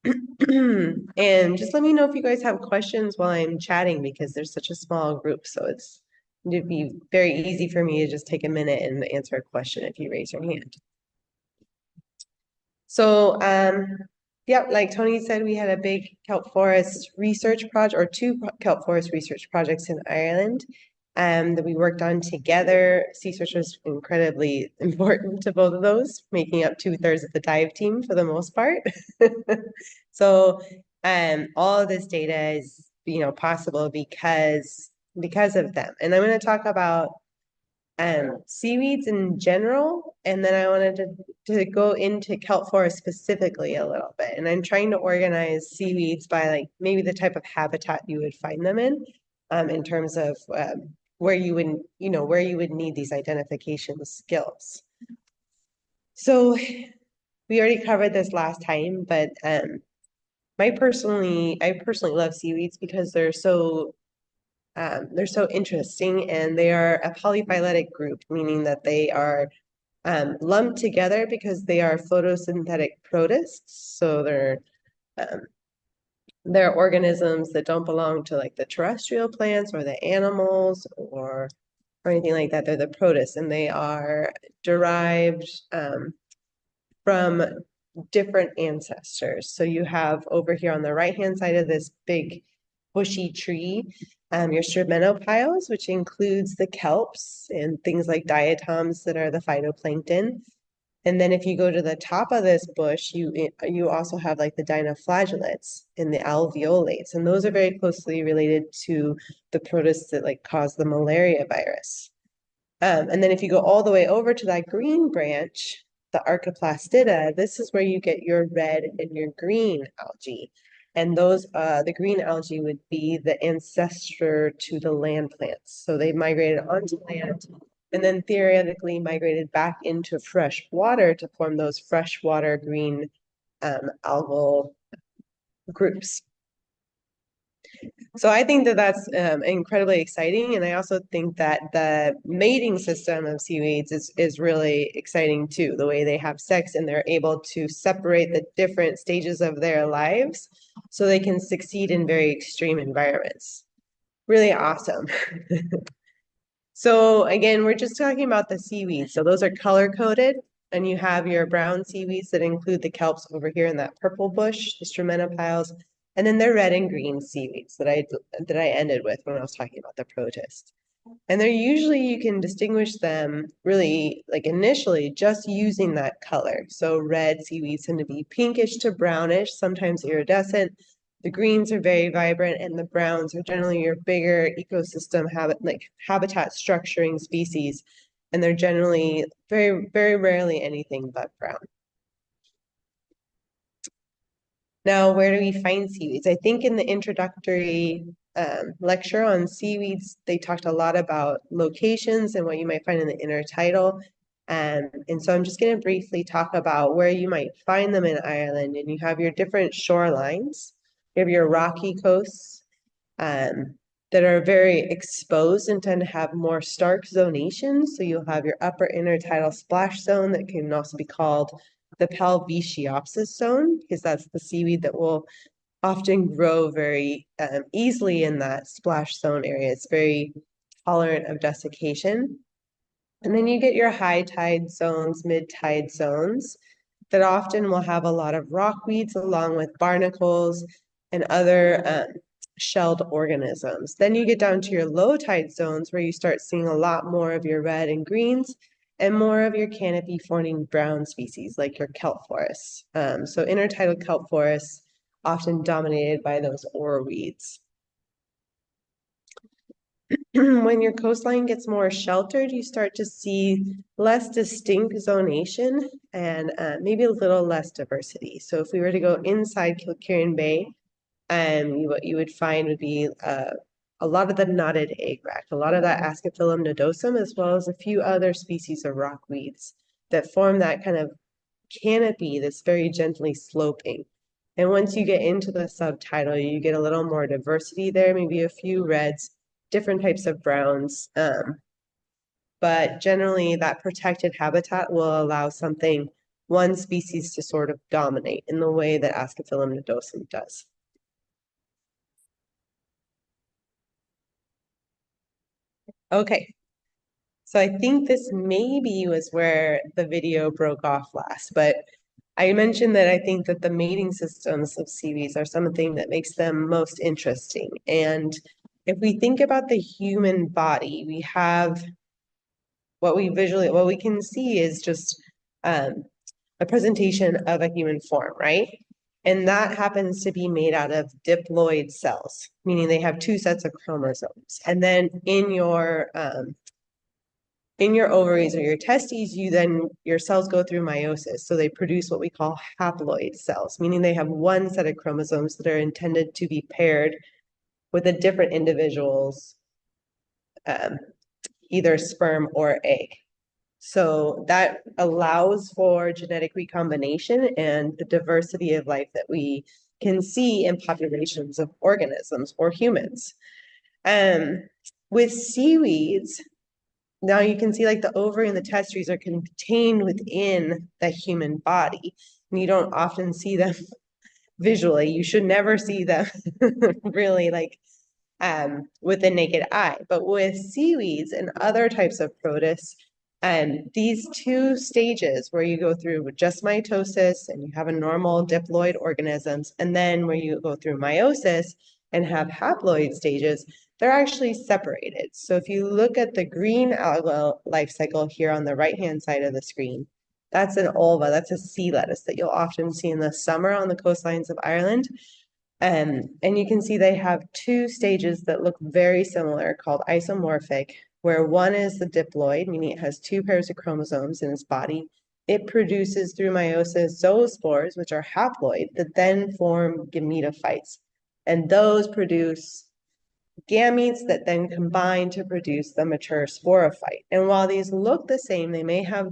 And just let me know if you guys have questions while I'm chatting because there's such a small group. So it'd be very easy for me to just take a minute and answer a question if you raise your hand. So, yeah, like Tony said, we had a big kelp forest research project or two kelp forest research projects in Ireland that we worked on together. Sea Search was incredibly important to both of those, making up 2/3 of the dive team for the most part. So, all of this data is, possible because of them. And I'm going to talk about seaweeds in general, and then I wanted to go into kelp forest specifically a little bit. And I'm trying to organize seaweeds by like maybe the type of habitat you would find them in terms of where you would, where you would need these identification skills. So we already covered this last time, but I personally love seaweeds because they're so interesting, and they are a polyphyletic group, meaning that they are lumped together because they are photosynthetic protists. So um, they're organisms that don't belong to like the terrestrial plants or the animals or anything like that. They're the protists, and they are derived from different ancestors. So you have over here on the right-hand side of this big bushy tree, your stromenopiles, which includes the kelps and things like diatoms that are the phytoplankton. And then if you go to the top of this bush, you also have like the dinoflagellates and the alveolates, and those are very closely related to the protists that like cause the malaria virus. And then if you go all the way over to that green branch, the Archaeplastida, this is where you get your red and your green algae. And those, the green algae would be the ancestor to the land plants. So they migrated onto land and then theoretically migrated back into fresh water to form those freshwater green algal groups. So I think that that's incredibly exciting, and I also think that the mating system of seaweeds is really exciting too. The way they have sex and they're able to separate the different stages of their lives so they can succeed in very extreme environments. Really awesome. So again, we're just talking about the seaweeds. So those are color coded, and you have your brown seaweeds that include the kelps over here in that purple bush, the stromenopiles, and then they're red and green seaweeds that I ended with when I was talking about the protist. And they're usually you can distinguish them really like initially just using that color. So red seaweeds tend to be pinkish to brownish, sometimes iridescent. The greens are very vibrant, and the browns are generally your bigger ecosystem habitat structuring species, and they're generally very, very rarely anything but brown. Now, where do we find seaweeds? I think in the introductory lecture on seaweeds, they talked a lot about locations and what you might find in the intertidal. And so I'm just going to briefly talk about where you might find them in Ireland. And you have your different shorelines. You have your rocky coasts that are very exposed and tend to have more stark zonations. So you'll have your upper intertidal splash zone that can also be called the Pelvetiopsis zone, because that's the seaweed that will often grow very easily in that splash zone area. It's very tolerant of desiccation. And then you get your high tide zones, mid tide zones that often will have a lot of rockweeds along with barnacles and other shelled organisms. Then you get down to your low tide zones where you start seeing a lot more of your red and greens and more of your canopy forming brown species like your kelp forests. So intertidal kelp forests often dominated by those ore weeds. When your coastline gets more sheltered, you start to see less distinct zonation and maybe a little less diversity. So if we were to go inside Kilkerran Bay, what you would find would be a lot of the knotted egg-wrack, a lot of that Ascophyllum nodosum, as well as a few other species of rockweeds that form that kind of canopy that's very gently sloping. And once you get into the subtidal, you get a little more diversity there, maybe a few reds, different types of browns. But generally, that protected habitat will allow something one species to sort of dominate in the way that Ascophyllum nodosum does. Okay, so I think this maybe was where the video broke off last, but I mentioned that I think that the mating systems of seaweeds are something that makes them most interesting. And if we think about the human body, we have what we can see is just a presentation of a human form, right? And that happens to be made out of diploid cells, meaning they have two sets of chromosomes. And then in your ovaries or your testes, your cells go through meiosis. So they produce what we call haploid cells, meaning they have one set of chromosomes that are intended to be paired with a different individual's either sperm or egg. So that allows for genetic recombination and the diversity of life that we can see in populations of organisms or humans. With seaweeds, now you can see like the ovary and the testes are contained within the human body. And you don't often see them visually. You should never see them really like with the naked eye. But with seaweeds and other types of protists, these two stages where you go through just mitosis and you have a normal diploid organisms, and then where you go through meiosis and have haploid stages, they're actually separated. So if you look at the green algal life cycle here on the right-hand side of the screen, that's an ulva, that's a sea lettuce that you'll often see in the summer on the coastlines of Ireland. And you can see they have two stages that look very similar called isomorphic, where one is the diploid, meaning it has two pairs of chromosomes in its body. It produces through meiosis zoospores, which are haploid, that then form gametophytes. And those produce gametes that then combine to produce the mature sporophyte. And while these look the same, they may have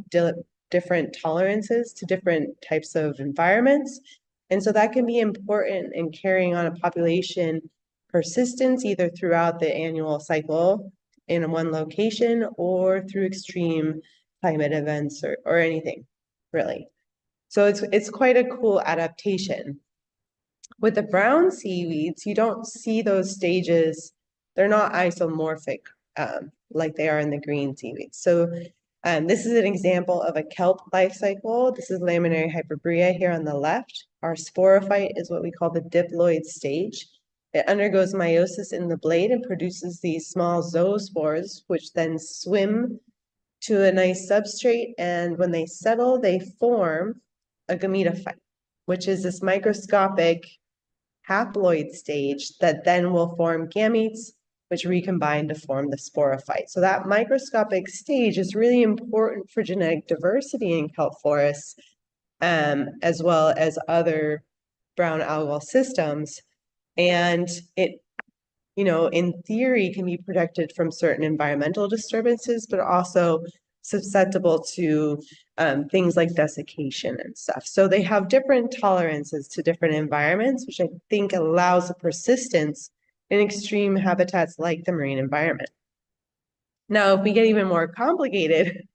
different tolerances to different types of environments. And so that can be important in carrying on a population persistence either throughout the annual cycle in one location or through extreme climate events or anything, really. So it's quite a cool adaptation. With the brown seaweeds, you don't see those stages. They're not isomorphic like they are in the green seaweeds. So this is an example of a kelp life cycle. This is laminary hyperbrea here on the left. Our sporophyte is what we call the diploid stage. It undergoes meiosis in the blade and produces these small zoospores, which then swim to a nice substrate. And when they settle, they form a gametophyte, which is this microscopic haploid stage that then will form gametes, which recombine to form the sporophyte. So that microscopic stage is really important for genetic diversity in kelp forests, as well as other brown algal systems. And it, in theory, can be protected from certain environmental disturbances, but also susceptible to things like desiccation and stuff. So they have different tolerances to different environments, which I think allows a persistence in extreme habitats like the marine environment. Now, if we get even more complicated,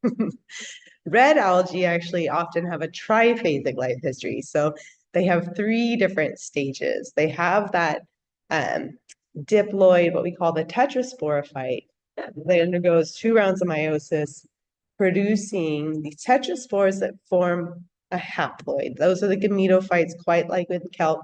red algae actually often have a triphasic life history. So they have three different stages. They have that diploid, what we call the tetrasporophyte, that undergoes 2 rounds of meiosis, producing these tetraspores that form a haploid. Those are the gametophytes, quite like with kelp.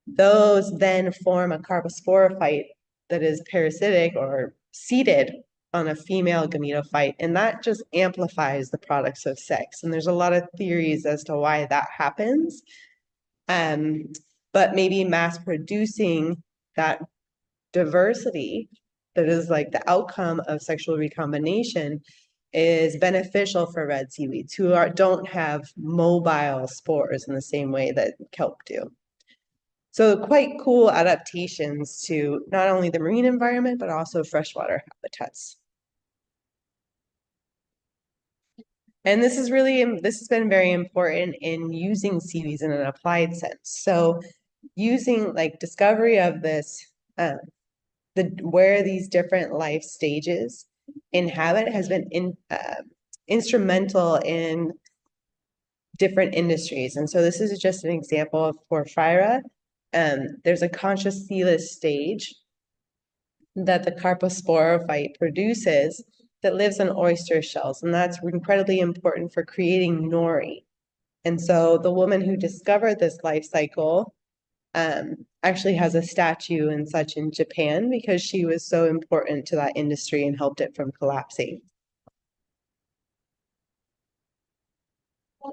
Those then form a carposporophyte that is parasitic or seated on a female gametophyte, and that just amplifies the products of sex. And there's a lot of theories as to why that happens. But maybe mass producing that diversity that is like the outcome of sexual recombination is beneficial for red seaweeds who don't have mobile spores in the same way that kelp do. So quite cool adaptations to not only the marine environment, but also freshwater habitats. And this has been very important in using seaweeds in an applied sense. So using like discovery of this, where these different life stages inhabit has been instrumental in different industries. And so this is just an example of porphyra. There's a conchocelous stage that the carposporophyte produces that lives on oyster shells, and that's incredibly important for creating nori. And so the woman who discovered this life cycle actually has a statue and such in Japan because she was so important to that industry and helped it from collapsing.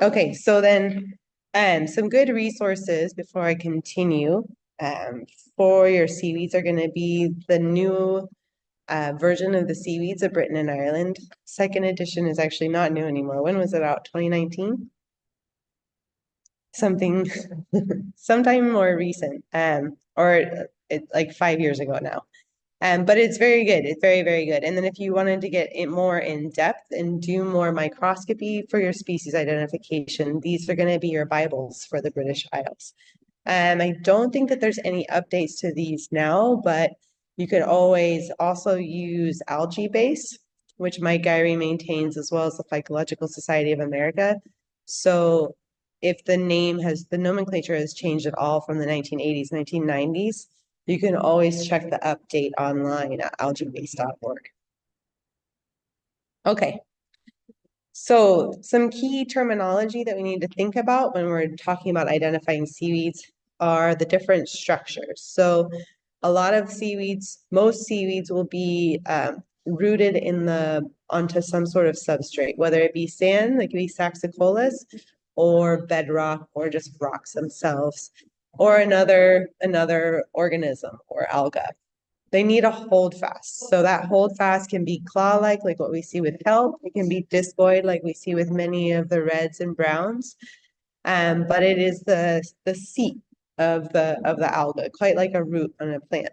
Okay, so then some good resources before I continue um, for your seaweeds are going to be the new version of the Seaweeds of Britain and Ireland. Second edition is actually not new anymore. When was it out? 2019? Something, sometime more recent, or like 5 years ago now. But it's very good. It's very, very good. And then if you wanted to get it more in depth and do more microscopy for your species identification, these are going to be your Bibles for the British Isles. I don't think that there's any updates to these now, but you could always also use algae base, which Mike Gyree maintains, as well as the Phycological Society of America. So if the nomenclature has changed at all from the 1980s, 1990s, you can always check the update online at algaebase.org. Okay. So some key terminology that we need to think about when we're talking about identifying seaweeds are the different structures. So a lot of seaweeds, most seaweeds will be rooted onto some sort of substrate, whether it be sand, like be saxicolas, or bedrock, or just rocks themselves, or another organism or alga. They need a holdfast. So that holdfast can be claw-like, like what we see with kelp. It can be discoid, like we see with many of the reds and browns. But it is the seat of the alga, quite like a root on a plant.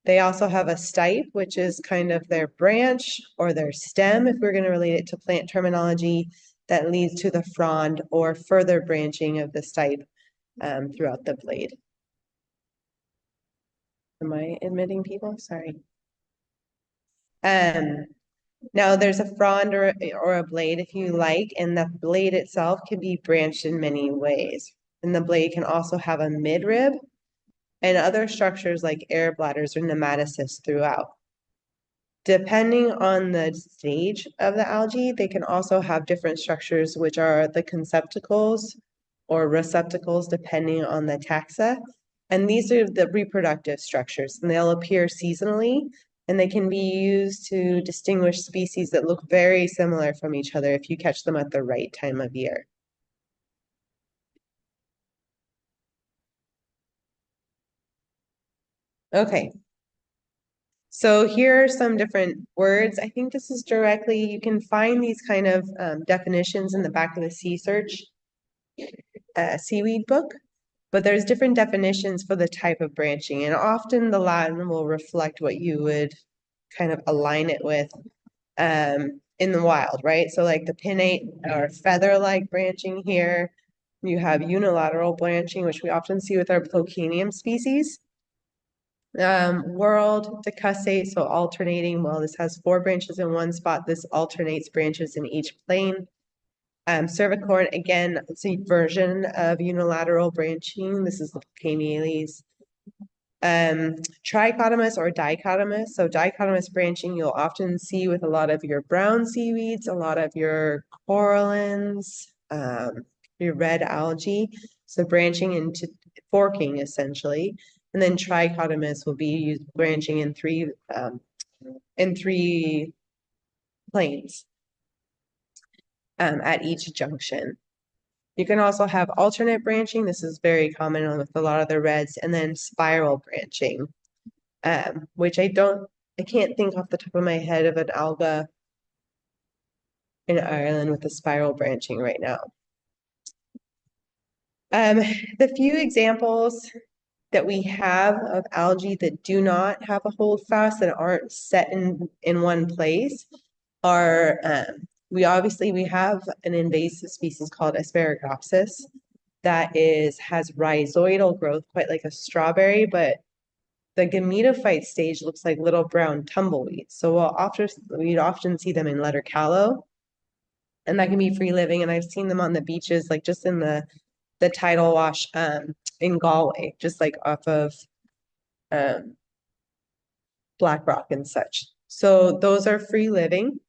They also have a stipe, which is kind of their branch or their stem, if we're going to relate it to plant terminology, that leads to the frond or further branching of the stipe throughout the blade. Am I admitting people? Sorry. Now there's a frond or a blade if you like, and the blade itself can be branched in many ways. And the blade can also have a midrib and other structures like air bladders or nematocysts throughout. Depending on the stage of the algae, they can also have different structures, which are the conceptacles or receptacles, depending on the taxa. And these are the reproductive structures, and they'll appear seasonally, and they can be used to distinguish species that look very similar from each other if you catch them at the right time of year. Okay. So here are some different words. I think this is directly, you can find these kind of definitions in the back of the Sea Search seaweed book, but there's different definitions for the type of branching, and often the Latin will reflect what you would kind of align it with in the wild, right? So like the pinnate or feather-like branching here, you have unilateral branching, which we often see with our Plocanium species. Whorled, decussate, so alternating. Well, this has 4 branches in one spot. This alternates branches in each plane. Cervicorn, again, it's a version of unilateral branching. This is the Pamiales. Trichotomous or dichotomous. So dichotomous branching you'll often see with a lot of your brown seaweeds, a lot of your corallins, your red algae. So branching into forking essentially. And then trichotomous will be used branching in three planes at each junction. You can also have alternate branching. This is very common with a lot of the reds, and then spiral branching, which I can't think off the top of my head of an alga in Ireland with a spiral branching right now. The few examples that we have of algae that do not have a holdfast, that aren't set in one place, are we have an invasive species called Asparagopsis that has rhizoidal growth, quite like a strawberry, but the gametophyte stage looks like little brown tumbleweeds. So we'd often see them in letter callow. and that can be free living. And I've seen them on the beaches, like just in the tidal wash in Galway, just like off of um, Black Rock and such. So those are free living,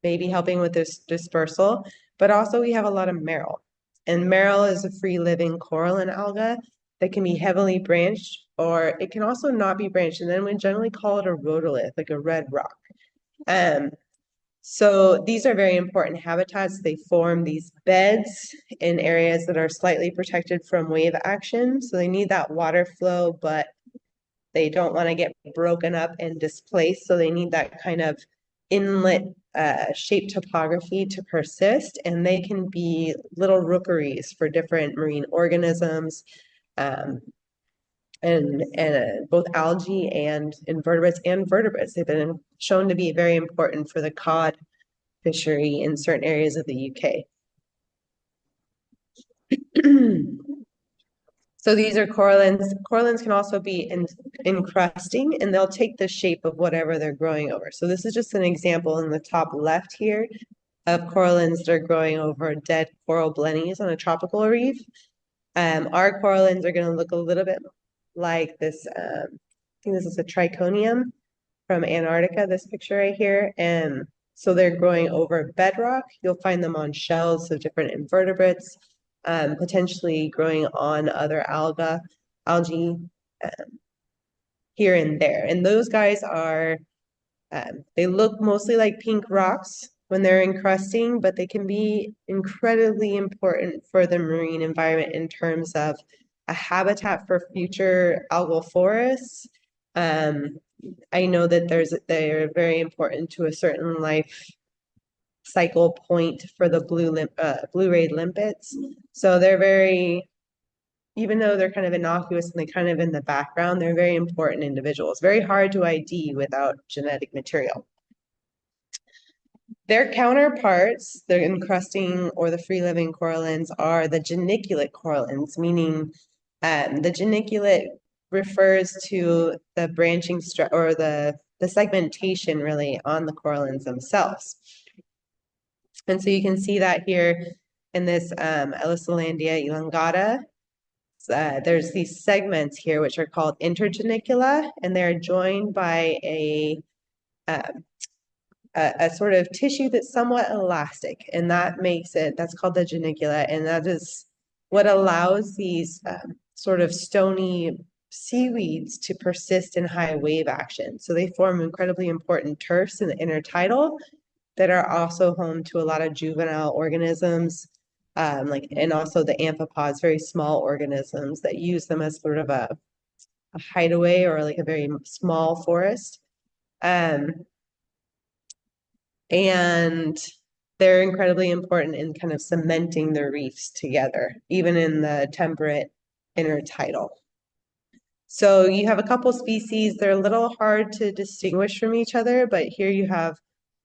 maybe helping with this dispersal. But also we have a lot of marl. And marl is a free living coral and alga that can be heavily branched, or it can also not be branched. And then we generally call it a rhodolith, like a red rock. Um, so these are very important habitats. They form these beds in areas that are slightly protected from wave action. So they need that water flow, but they don't want to get broken up and displaced. So they need that kind of inlet shape topography to persist. And they can be little rookeries for different marine organisms, um, and both algae and invertebrates and vertebrates. They've been shown to be very important for the cod fishery in certain areas of the UK. So these are corallines. Corallines can also be encrusting, and they'll take the shape of whatever they're growing over. So this is just an example in the top left here of corallines that are growing over dead coral blennies on a tropical reef. Our corallines are going to look a little bit like this. I think this is a triconium from Antarctica, this picture right here. And so they're growing over bedrock. You'll find them on shells of different invertebrates, potentially growing on other algae here and there. And those guys are, they look mostly like pink rocks when they're encrusting, but they can be incredibly important for the marine environment in terms of a habitat for future algal forests. I know that they're very important to a certain life cycle point for the blue-rayed limpets. So they're very, even though they're kind of innocuous and they're kind of in the background, they're very important individuals. Very hard to ID without genetic material. Their counterparts, the encrusting or the free-living corallines, are the geniculate corallines, meaning the geniculate refers to the branching or the segmentation really on the corallines themselves. And so you can see that here in this Ellislandia elongata. There's these segments here which are called intergenicula, and they're joined by a sort of tissue that's somewhat elastic, and that makes it, that's called the genicula, and that is what allows these sort of stony seaweeds to persist in high wave action. So they form incredibly important turfs in the intertidal that are also home to a lot of juvenile organisms, and also the amphipods, very small organisms that use them as sort of a hideaway or like a very small forest. And they're incredibly important in kind of cementing the reefs together, even in the temperate intertidal. So you have a couple species, they're a little hard to distinguish from each other, but here you have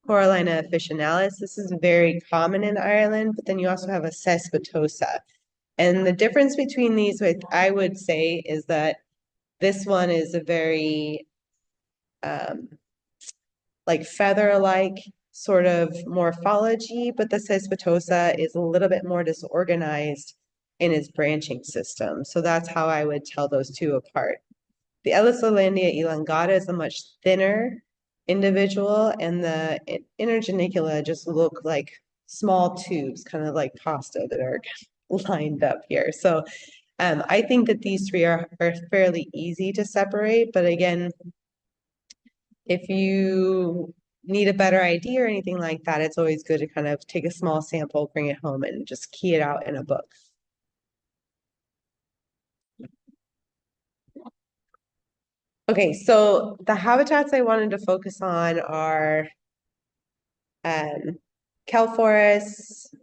Corallina officinalis. This is very common in Ireland, but then you also have a Cespitosa. And the difference between these, I would say, is that this one is a very like feather-like sort of morphology, but the Cespitosa is a little bit more disorganized in its branching system. So that's how I would tell those two apart. The Ellislandia elongata is a much thinner individual, and the intergenicula just look like small tubes, kind of like pasta that are lined up here. So I think that these three are fairly easy to separate, but again, if you need a better idea or anything like that, it's always good to kind of take a small sample, bring it home, and just key it out in a book. Okay, so the habitats I wanted to focus on are kelp forests,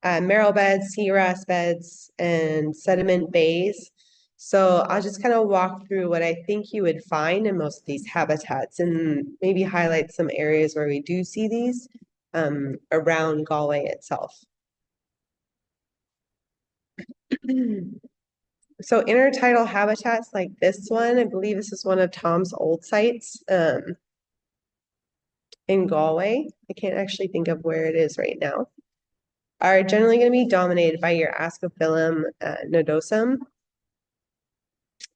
marl beds, seagrass beds, and sediment bays. So I'll just kind of walk through what I think you would find in most of these habitats and maybe highlight some areas where we do see these around Galway itself. So intertidal habitats like this one, I believe this is one of Tom's old sites in Galway. I can't actually think of where it is right now. are generally going to be dominated by your Ascophyllum nodosum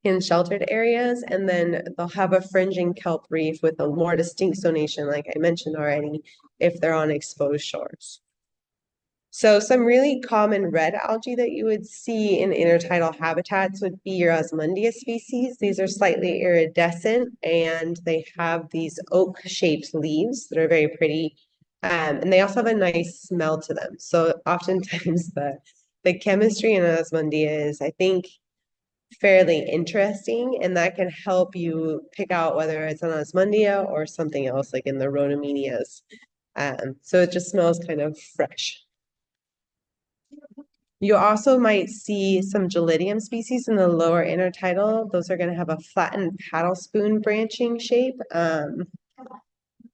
in sheltered areas, and then they'll have a fringing kelp reef with a more distinct zonation, like I mentioned already, if they're on exposed shores. So some really common red algae that you would see in intertidal habitats would be your Osmundia species. These are slightly iridescent and they have these oak-shaped leaves that are very pretty. And they also have a nice smell to them. So oftentimes the chemistry in Osmundia is, I think, fairly interesting, and that can help you pick out whether it's an Osmundia or something else like in the Rhodaminias. So it just smells kind of fresh. You also might see some Gelidium species in the lower intertidal. Those are going to have a flattened paddle spoon branching shape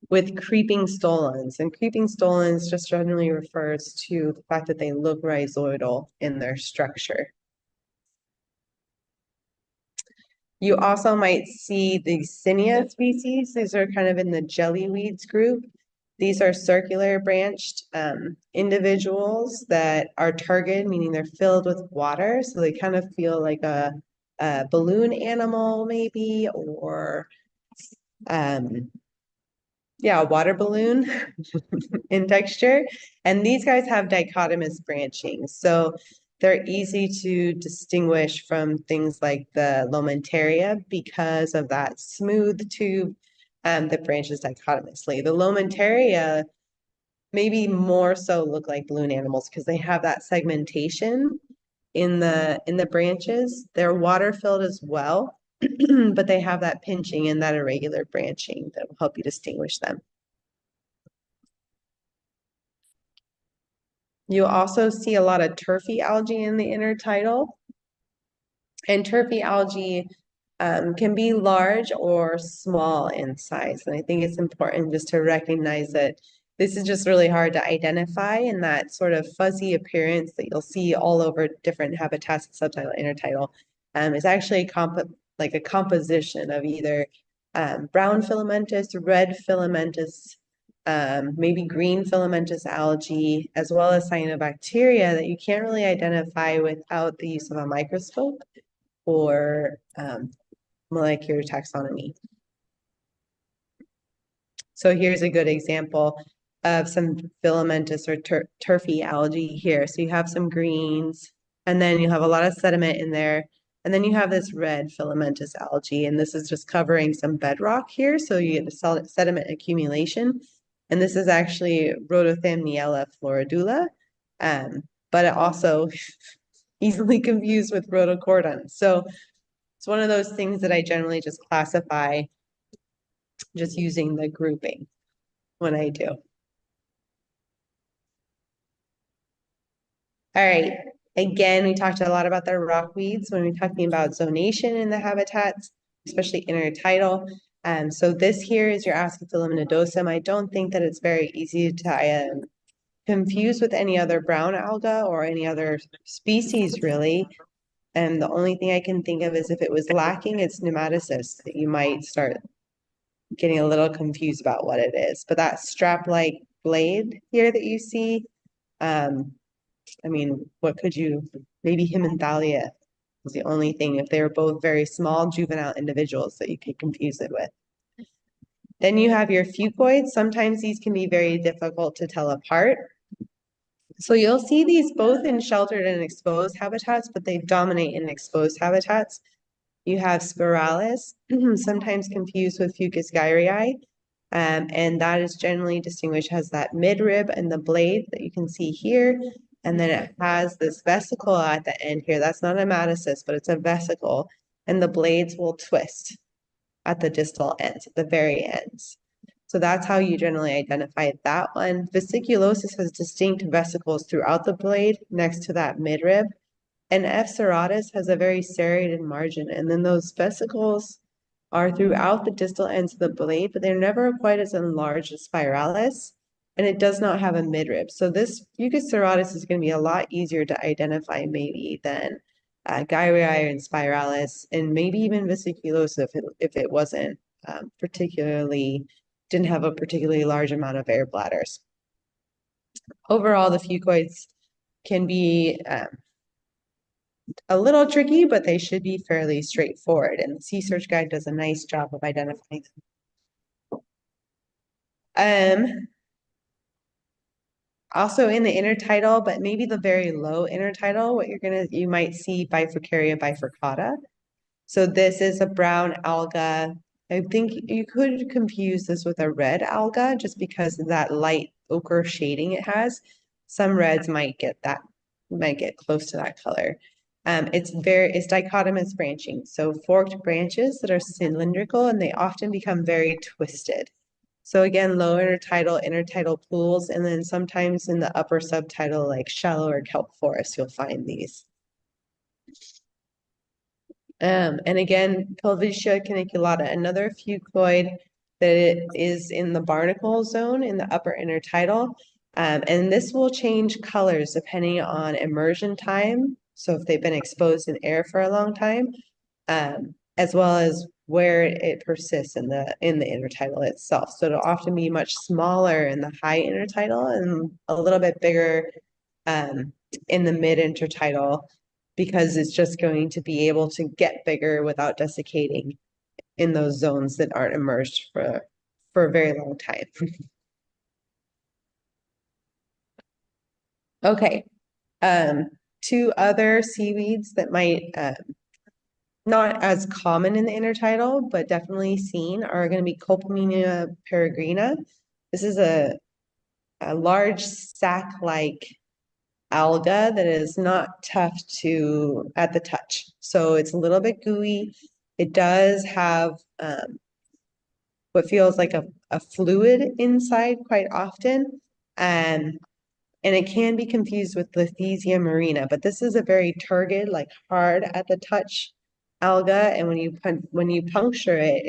with creeping stolons. And creeping stolons just generally refers to the fact that they look rhizoidal in their structure. You also might see the Cynia species. These are kind of in the jellyweeds group. These are circular branched individuals that are turgid, meaning they're filled with water. So they kind of feel like a balloon animal, maybe, or yeah, a water balloon in texture. And these guys have dichotomous branching. So they're easy to distinguish from things like the Lomentaria because of that smooth tube that branches dichotomously. The Lomentaria maybe more so look like balloon animals because they have that segmentation in the branches. They're water filled as well, but they have that pinching and that irregular branching that will help you distinguish them. You also see a lot of turfy algae in the intertidal. And turfy algae can be large or small in size. And I think it's important just to recognize that this is just really hard to identify, and that sort of fuzzy appearance that you'll see all over different habitats, subtidal, intertidal, is actually like a composition of either brown filamentous, red filamentous, maybe green filamentous algae, as well as cyanobacteria that you can't really identify without the use of a microscope or molecular taxonomy. So here's a good example of some filamentous or turfy algae here. So you have some greens, and then you have a lot of sediment in there. And then you have this red filamentous algae, and this is just covering some bedrock here. So you get the sediment accumulation. And this is actually Rhodothamniella floridula, but it also easily confused with rhodocordon. So it's one of those things that I generally just classify just using the grouping when I do. All right. Again, we talked a lot about the rockweeds when we're talking about zonation in the habitats, especially intertidal. So this here is your Ascophyllum nodosum. I don't think that it's very easy to confuse with any other brown alga or any other species, really. And the only thing I can think of is if it was lacking its nematocysts, that you might start getting a little confused about what it is. But that strap-like blade here that you see, I mean, what could you, maybe Hemanthalia is the only thing if they were both very small juvenile individuals that you could confuse it with. Then you have your fucoids. Sometimes these can be very difficult to tell apart. So you'll see these both in sheltered and exposed habitats, but they dominate in exposed habitats. You have spiralis, sometimes confused with Fucus gyrii, and that is generally distinguished as that midrib and the blade that you can see here. And then it has this vesicle at the end here. That's not a metacyst, but it's a vesicle. And the blades will twist at the distal ends, at the very ends. So that's how you generally identify that one. Vesiculosis has distinct vesicles throughout the blade next to that midrib. And F. serratus has a very serrated margin. And then those vesicles are throughout the distal ends of the blade, but they're never quite as enlarged as spiralis. And it does not have a midrib. So this Fucus serratus is going to be a lot easier to identify maybe than gyrii and spiralis, and maybe even vesiculosis if it wasn't didn't have a particularly large amount of air bladders. Overall, the fucoids can be a little tricky, but they should be fairly straightforward. And the Sea Search Guide does a nice job of identifying them. Also in the intertidal, but maybe the very low intertidal, you might see Bifurcaria bifurcata. So this is a brown alga. I think you could confuse this with a red alga just because of that light ochre shading it has. Some reds might get close to that color. It's dichotomous branching. So forked branches that are cylindrical and they often become very twisted. So again, low intertidal pools, and then sometimes in the upper subtidal, like shallow or kelp forest, you'll find these. And again, Pilvitia caniculata, another fucoid that is in the barnacle zone in the upper intertidal. And this will change colors depending on immersion time. So if they've been exposed in air for a long time, as well as where it persists in the intertidal itself. So it'll often be much smaller in the high intertidal and a little bit bigger in the mid intertidal because it's just going to be able to get bigger without desiccating in those zones that aren't immersed for a very long time. Okay. Two other seaweeds that might not as common in the intertidal, but definitely seen are going to be Copamina peregrina. This is a large sac-like alga that is not tough at the touch. So it's a little bit gooey. It does have what feels like a fluid inside quite often. And it can be confused with Lithisia marina, but this is a very turgid, like hard at the touch alga, and when you puncture it,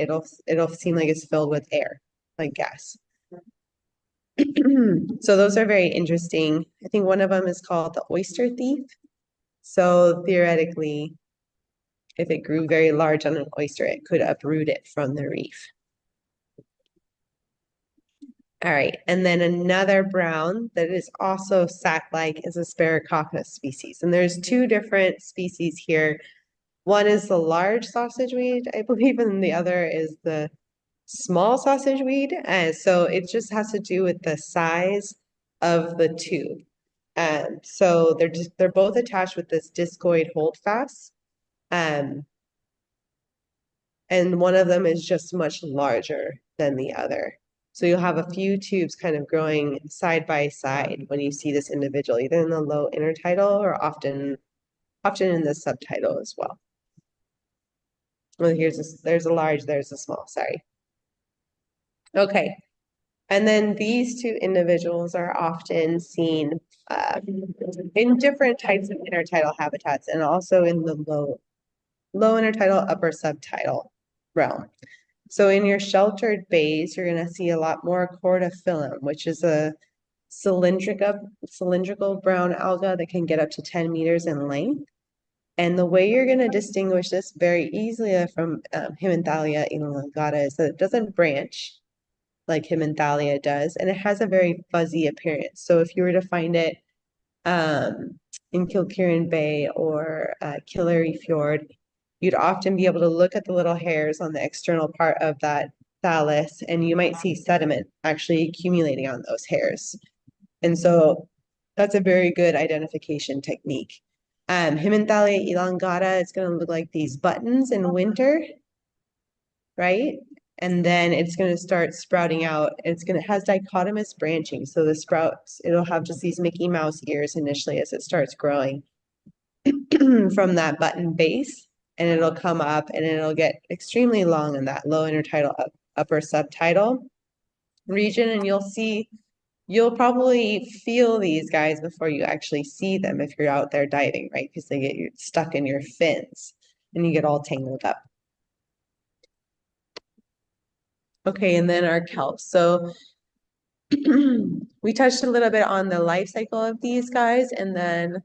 it'll seem like it's filled with air, like gas. So those are very interesting. I think one of them is called the oyster thief. So theoretically, if it grew very large on an oyster, it could uproot it from the reef. All right, and then another brown that is also sac-like is a Sparacoccus species. And there's two different species here. One is the large sausage weed, I believe, and the other is the small sausage weed. And so it just has to do with the size of the tube. So they're both attached with this discoid holdfast. And one of them is just much larger than the other. So you'll have a few tubes kind of growing side by side when you see this individual, either in the low intertidal or often in the subtidal as well. Well, there's a large, there's a small, sorry. Okay. And then these two individuals are often seen in different types of intertidal habitats and also in the low intertidal, upper subtidal realm. So in your sheltered bays, you're going to see a lot more Chordophyllum, which is a cylindrical brown alga that can get up to 10 meters in length. And the way you're going to distinguish this very easily from Himanthalia elongata is that it doesn't branch like Himanthalia does, and it has a very fuzzy appearance. So if you were to find it in Kilkerran Bay or Killary Fjord, you'd often be able to look at the little hairs on the external part of that thallus, and you might see sediment actually accumulating on those hairs. And so that's a very good identification technique. Himanthalia elongata is going to look like these buttons in winter, right? And then it's going to start sprouting out. It has dichotomous branching. So the sprouts, it'll have just these Mickey Mouse ears initially as it starts growing from that button base. And it'll come up and it'll get extremely long in that low intertidal upper subtidal region. And you'll probably feel these guys before you actually see them if you're out there diving, right? Because they get stuck in your fins and you get all tangled up. Okay, and then our kelps. So we touched a little bit on the life cycle of these guys, and then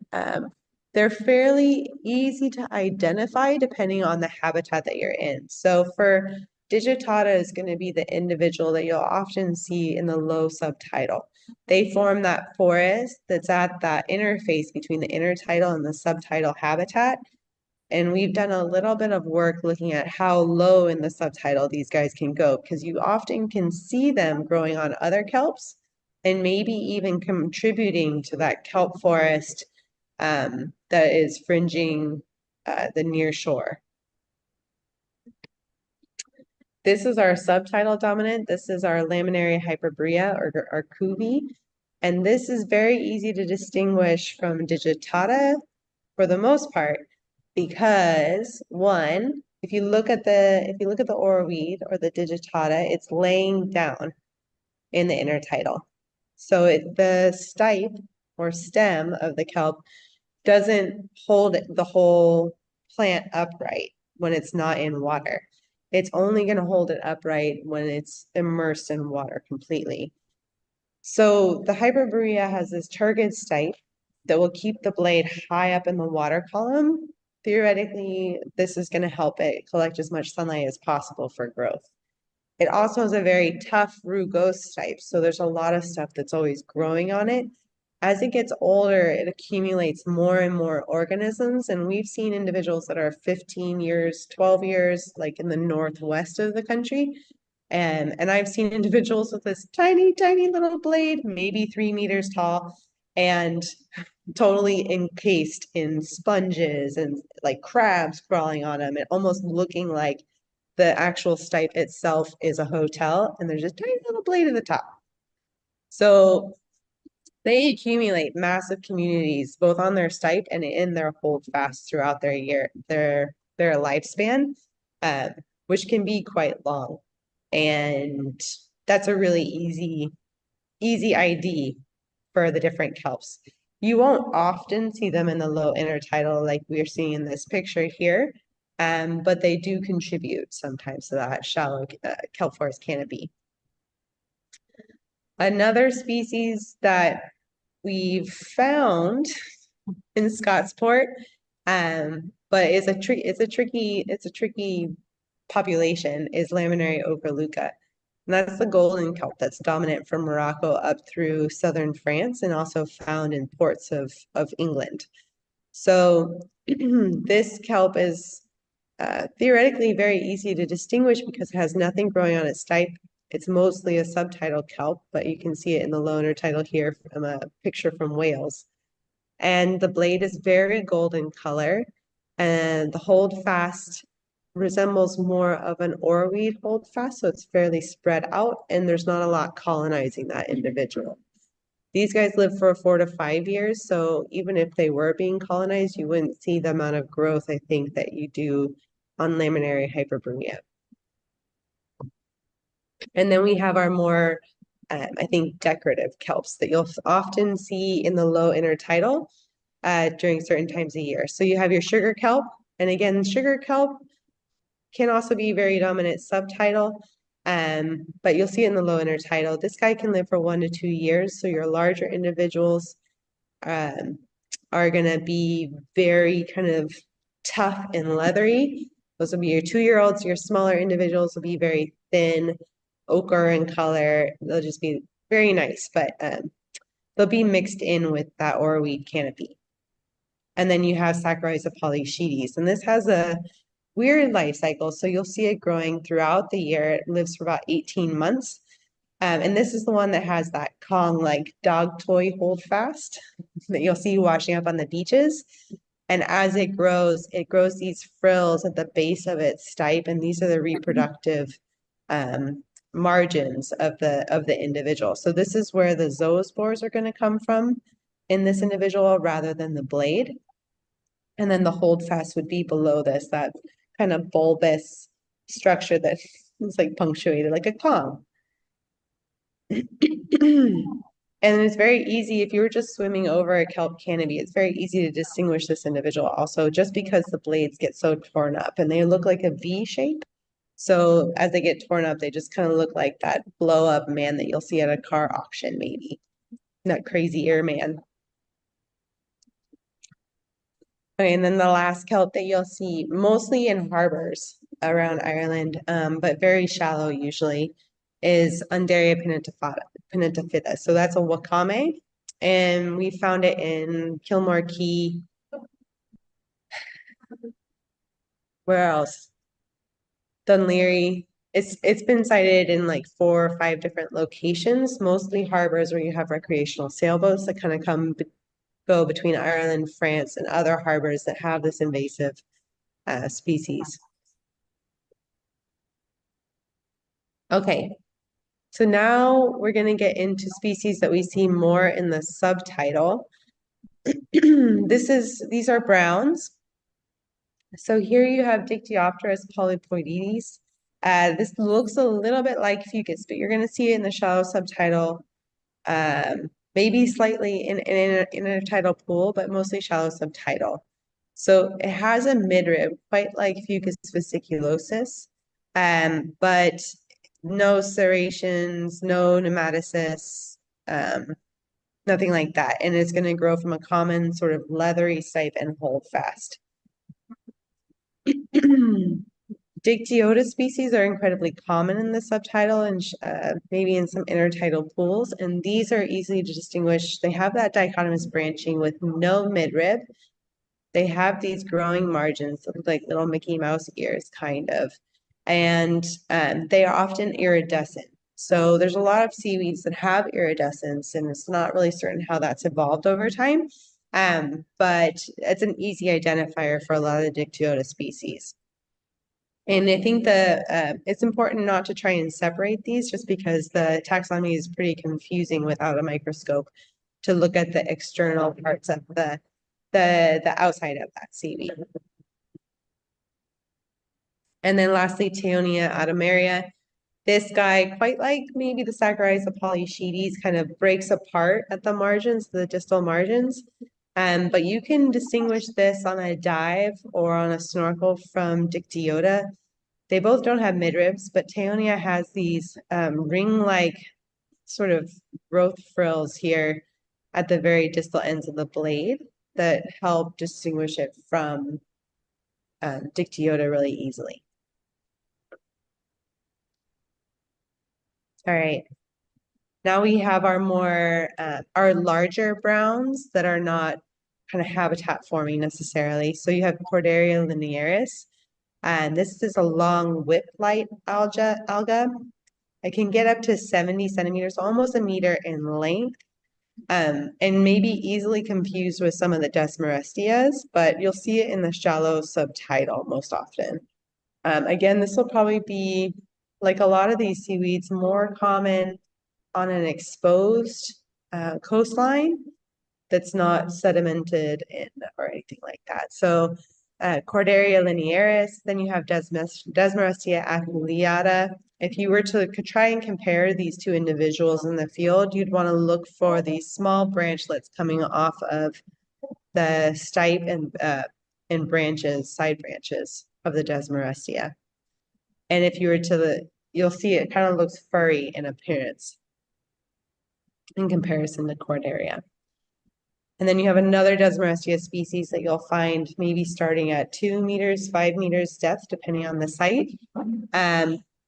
they're fairly easy to identify depending on the habitat that you're in. So for digitata is going to be the individual that you'll often see in the low subtidal. They form that forest that's at that interface between the intertidal and the subtidal habitat. And we've done a little bit of work looking at how low in the subtidal these guys can go, because you often can see them growing on other kelps and maybe even contributing to that kelp forest that is fringing the near shore. This is our subtidal dominant. This is our laminary hyperbrea or cuvee. And this is very easy to distinguish from digitata for the most part, because one, if you look at the oarweed or the digitata, it's laying down in the intertidal. So the stipe or stem of the kelp doesn't hold the whole plant upright when it's not in water. It's only going to hold it upright when it's immersed in water completely. So the hyperborea has this turgid stipe that will keep the blade high up in the water column. Theoretically, this is going to help it collect as much sunlight as possible for growth. It also has a very tough rugose type, so there's a lot of stuff that's always growing on it. As it gets older, it accumulates more and more organisms, and we've seen individuals that are 15 years, 12 years, like in the northwest of the country. And I've seen individuals with this tiny, tiny little blade, maybe 3 meters tall, and totally encased in sponges and like crabs crawling on them, and almost looking like the actual stipe itself is a hotel, and there's just a tiny little blade at the top. So they accumulate massive communities both on their stipe and in their holdfast throughout their lifespan, which can be quite long. And that's a really easy ID for the different kelps. You won't often see them in the low intertidal like we're seeing in this picture here, but they do contribute sometimes to that shallow kelp forest canopy. Another species that we've found in Scottsport, but it's a tricky population, is laminary ochreluca. And that's the golden kelp that's dominant from Morocco up through southern France and also found in ports of England. So this kelp is theoretically very easy to distinguish because it has nothing growing on its stipe. It's mostly a subtidal kelp, but you can see it in the low intertidal here from a picture from Wales. And the blade is very golden color, and the holdfast resembles more of an oarweed holdfast, so it's fairly spread out, and there's not a lot colonizing that individual. These guys live for 4 to 5 years, so even if they were being colonized, you wouldn't see the amount of growth, I think, that you do on laminary hyperborea. And then we have our more, I think, decorative kelps that you'll often see in the low intertidal during certain times of year. So you have your sugar kelp, and again, sugar kelp can also be very dominant subtidal, but you'll see it in the low intertidal. This guy can live for 1 to 2 years, so your larger individuals are going to be very kind of tough and leathery. Those will be your 2-year-olds. Your smaller individuals will be very thin, ochre in color. They'll just be very nice, but they'll be mixed in with that oarweed canopy. And then you have Saccharomyces polyschaetes, and this has a weird life cycle. So you'll see it growing throughout the year. It lives for about 18 months. And this is the one that has that Kong like dog toy holdfast that you'll see washing up on the beaches. And as it grows these frills at the base of its stipe, and these are the reproductive margins of the individual. So this is where the zoospores are going to come from in this individual rather than the blade. And then the holdfast would be below this, that kind of bulbous structure that is like punctuated like a Kong. And it's very easy, if you were just swimming over a kelp canopy, it's very easy to distinguish this individual also, just because the blades get so torn up and they look like a V shape. So as they get torn up, they just kind of look like that blow up man that you'll see at a car auction, maybe. That crazy airman. Okay, and then the last kelp that you'll see mostly in harbors around Ireland, but very shallow usually, is Undaria pinnatifida. pinnatifida. So that's a wakame, and we found it in Kilmore Key. Where else? Dunleary. It's been sighted in like 4 or 5 different locations, mostly harbors where you have recreational sailboats that kind of go between Ireland, France, and other harbors that have this invasive species. Okay, so now we're going to get into species that we see more in the subtitle. These are browns. So here you have Dictyopteris polypoides. This looks a little bit like fucus, but you're going to see it in the shallow subtitle, maybe slightly in an intertidal pool, but mostly shallow subtitle. So it has a midrib, quite like Fucus vesiculosus, but no serrations, no nematocysts, nothing like that. And it's going to grow from a common sort of leathery stipe and hold fast. Dictyota species are incredibly common in the subtidal and maybe in some intertidal pools, and these are easy to distinguish. They have that dichotomous branching with no midrib. They have these growing margins that look like little Mickey Mouse ears, kind of, and they are often iridescent. So there's a lot of seaweeds that have iridescence, and it's not really certain how that's evolved over time, but it's an easy identifier for a lot of the Dictyota species. And I think it's important not to try and separate these just because the taxonomy is pretty confusing without a microscope to look at the external parts of the outside of that seaweed. And then lastly, Teonia adameria. This guy, quite like maybe the Saccharisa polyshetes, kind of breaks apart at the margins, the distal margins. But you can distinguish this on a dive or on a snorkel from Dictyota. They both don't have midribs, but Teonia has these ring-like sort of growth frills here at the very distal ends of the blade that help distinguish it from Dictyota really easily. All right. Now we have our larger browns that are not kind of habitat forming necessarily. So you have Corderia linearis, and this is a long whip-like alga. It can get up to 70 centimeters, almost a meter in length, and may be easily confused with some of the Desmarestias, but you'll see it in the shallow subtidal most often. Again, this will probably be, like a lot of these seaweeds, more common on an exposed coastline that's not sedimented in or anything like that. So Corderia linearis, then you have Desmarestia aculeata. If you were to try and compare these two individuals in the field, you'd want to look for these small branchlets coming off of the stipe and branches, side branches of the Desmarestia. And if you were you'll see it kind of looks furry in appearance in comparison to Corderia. And then you have another Desmarestia species that you'll find maybe starting at 2 meters, 5 meters depth, depending on the site.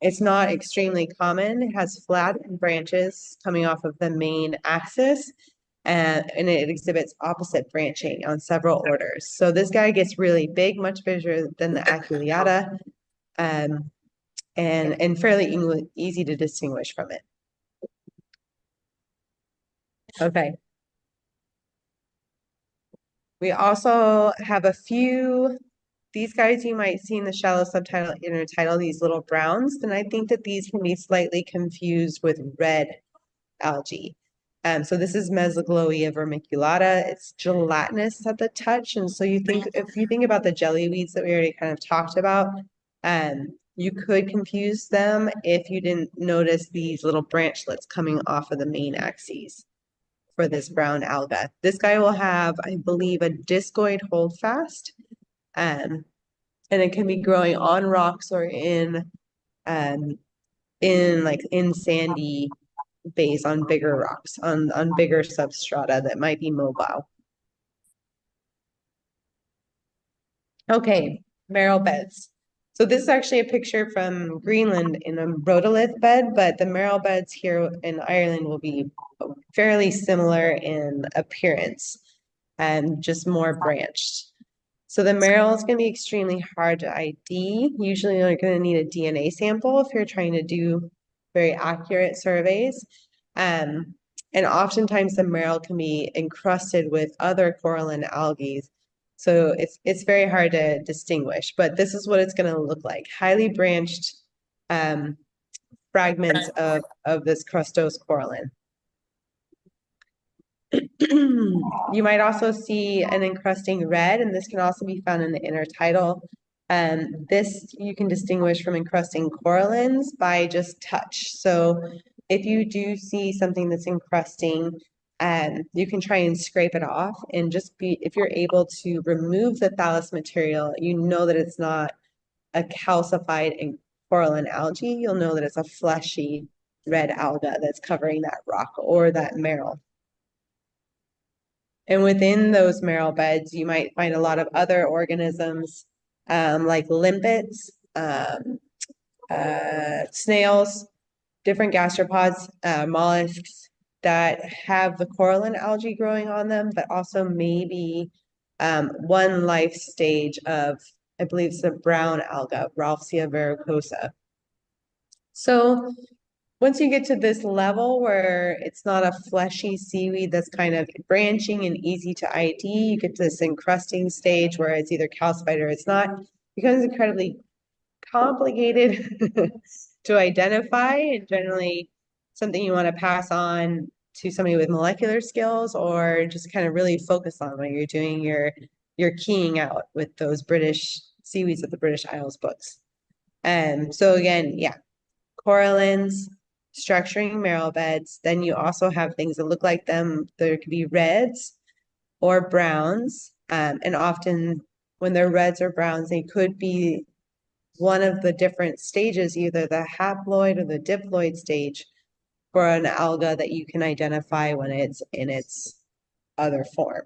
It's not extremely common. It has flat branches coming off of the main axis, and it exhibits opposite branching on several orders. So this guy gets really big, much bigger than the aculeata, and fairly easy to distinguish from it. Okay. We also have a few, these guys you might see in the shallow subtitle, intertidal, these little browns, and I think that these can be slightly confused with red algae. So this is Mesoglobea vermiculata. It's gelatinous at the touch, and so if you think about the jellyweeds that we already kind of talked about, you could confuse them if you didn't notice these little branchlets coming off of the main axes for this brown alga. This guy will have, I believe, a discoid holdfast, and it can be growing on rocks or in sandy bays on bigger rocks, on bigger substrata that might be mobile. Okay, marrow beds. So this is actually a picture from Greenland in a rhodolith bed, but the marl beds here in Ireland will be fairly similar in appearance and just more branched. So the marl is going to be extremely hard to ID. Usually you're going to need a DNA sample if you're trying to do very accurate surveys. And oftentimes the marl can be encrusted with other coralline algae. So it's very hard to distinguish, but this is what it's going to look like. Highly branched fragments of this crustose coralline. You might also see an encrusting red, and this can also be found in the intertidal. This you can distinguish from encrusting corallines by just touch. So if you do see something that's encrusting, you can try and scrape it off and just if you're able to remove the thallus material, you know that it's not a calcified coralline algae. You'll know that it's a fleshy red alga that's covering that rock or that marl. And within those marl beds, you might find a lot of other organisms like limpets, snails, different gastropods, mollusks that have the coralline algae growing on them, but also maybe one life stage of, I believe it's the brown alga, Ralphsia verrucosa. So once you get to this level where it's not a fleshy seaweed that's kind of branching and easy to ID, you get to this encrusting stage where it's either calcified or it's not, it becomes incredibly complicated to identify and generally something you want to pass on to somebody with molecular skills or just kind of really focus on when you're doing your keying out with those British seaweeds of the British Isles books. And so again, yeah, corallines, structuring marl beds. Then you also have things that look like them. There could be reds or browns. And often when they're reds or browns, they could be one of the different stages, either the haploid or the diploid stage for an alga that you can identify when it's in its other form.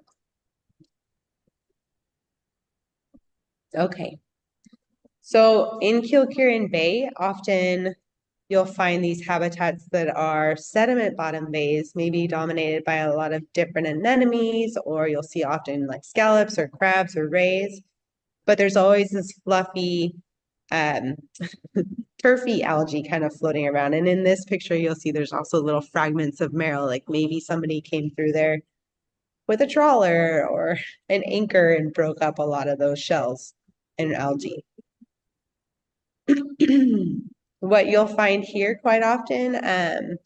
Okay. So in Kilkerran Bay, often you'll find these habitats that are sediment bottom bays, maybe dominated by a lot of different anemones, or you'll see often like scallops or crabs or rays. But there's always this fluffy, turfy algae kind of floating around. And in this picture, you'll see there's also little fragments of marl, like maybe somebody came through there with a trawler or an anchor and broke up a lot of those shells and algae. What you'll find here quite often,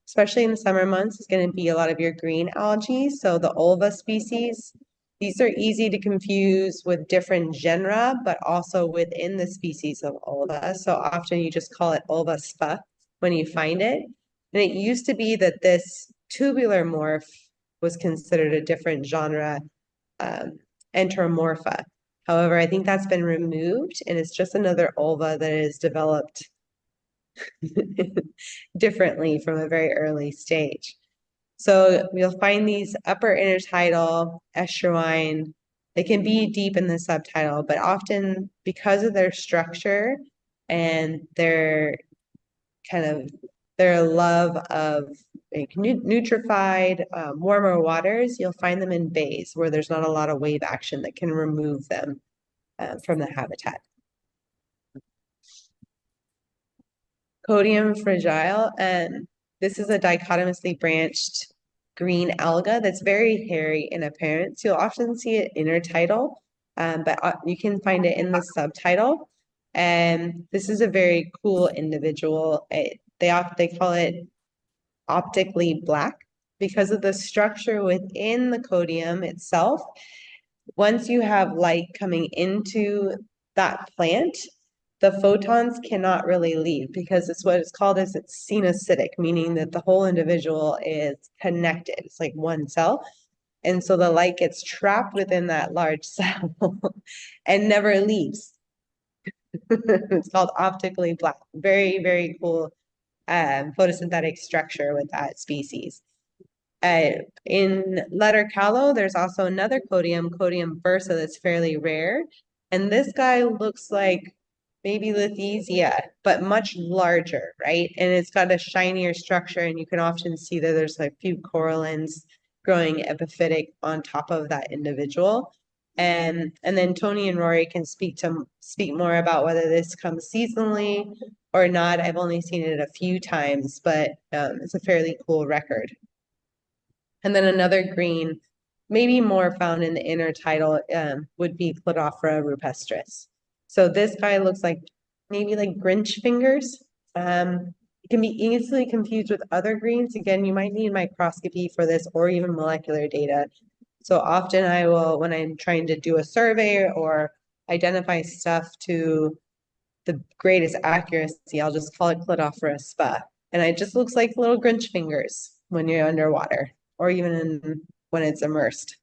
especially in the summer months, is going to be a lot of your green algae. So the ulva species, these are easy to confuse with different genera, but also within the species of ulva. So often you just call it ulva spa when you find it. And it used to be that this tubular morph was considered a different genre, Enteromorpha. However, I think that's been removed and it's just another ulva that is developed differently from a very early stage. So you'll find these upper intertidal estuarine. They can be deep in the subtidal, but often because of their structure and their kind of their love of like nutrified, warmer waters, you'll find them in bays where there's not a lot of wave action that can remove them from the habitat. Codium fragile, and this is a dichotomously branched green alga that's very hairy in appearance. You'll often see it intertidal, but you can find it in the subtidal. And this is a very cool individual. They call it optically black because of the structure within the codium itself. Once you have light coming into that plant, the photons cannot really leave because it's what it's called is it's cenocytic, meaning that the whole individual is connected. It's like one cell. And so the light gets trapped within that large cell and never leaves. It's called optically black. Very, very cool photosynthetic structure with that species. In letter callo, there's also another codium, Codium bursa, that's fairly rare. And this guy looks like maybe Lithisia, but much larger, right? And it's got a shinier structure, and you can often see that there's a few corallines growing epiphytic on top of that individual. And then Tony and Rory can speak more about whether this comes seasonally or not. I've only seen it a few times, but it's a fairly cool record. And then another green, maybe more found in the intertidal, would be Cladophora rupestris. So this guy looks like maybe like Grinch fingers. It can be easily confused with other greens. Again, you might need microscopy for this or even molecular data. So often I will, when I'm trying to do a survey or identify stuff to the greatest accuracy, I'll just call it Cladophora spa. And it just looks like little Grinch fingers when you're underwater or even when it's immersed.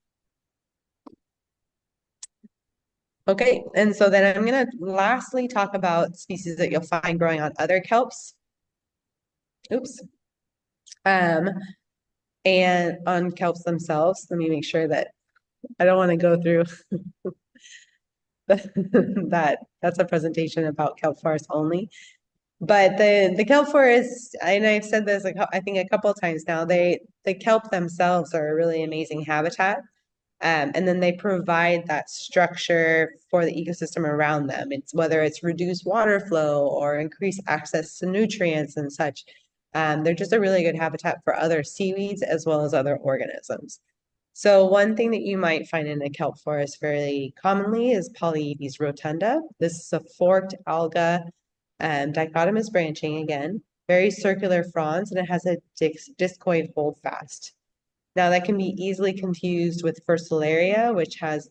Okay, and so then I'm going to lastly talk about species that you'll find growing on other kelps. Oops. And on kelps themselves. Let me make sure that I don't want to go through that's a presentation about kelp forests only. But the kelp forests, and I've said this I think a couple of times now, the kelp themselves are a really amazing habitat. And then they provide that structure for the ecosystem around them. It's whether it's reduced water flow or increased access to nutrients and such. They're just a really good habitat for other seaweeds as well as other organisms. So one thing that you might find in a kelp forest very commonly is Polyades rotunda. This is a forked alga, dichotomous branching again, very circular fronds, and it has a discoid holdfast. Now that can be easily confused with Fritillaria, which has,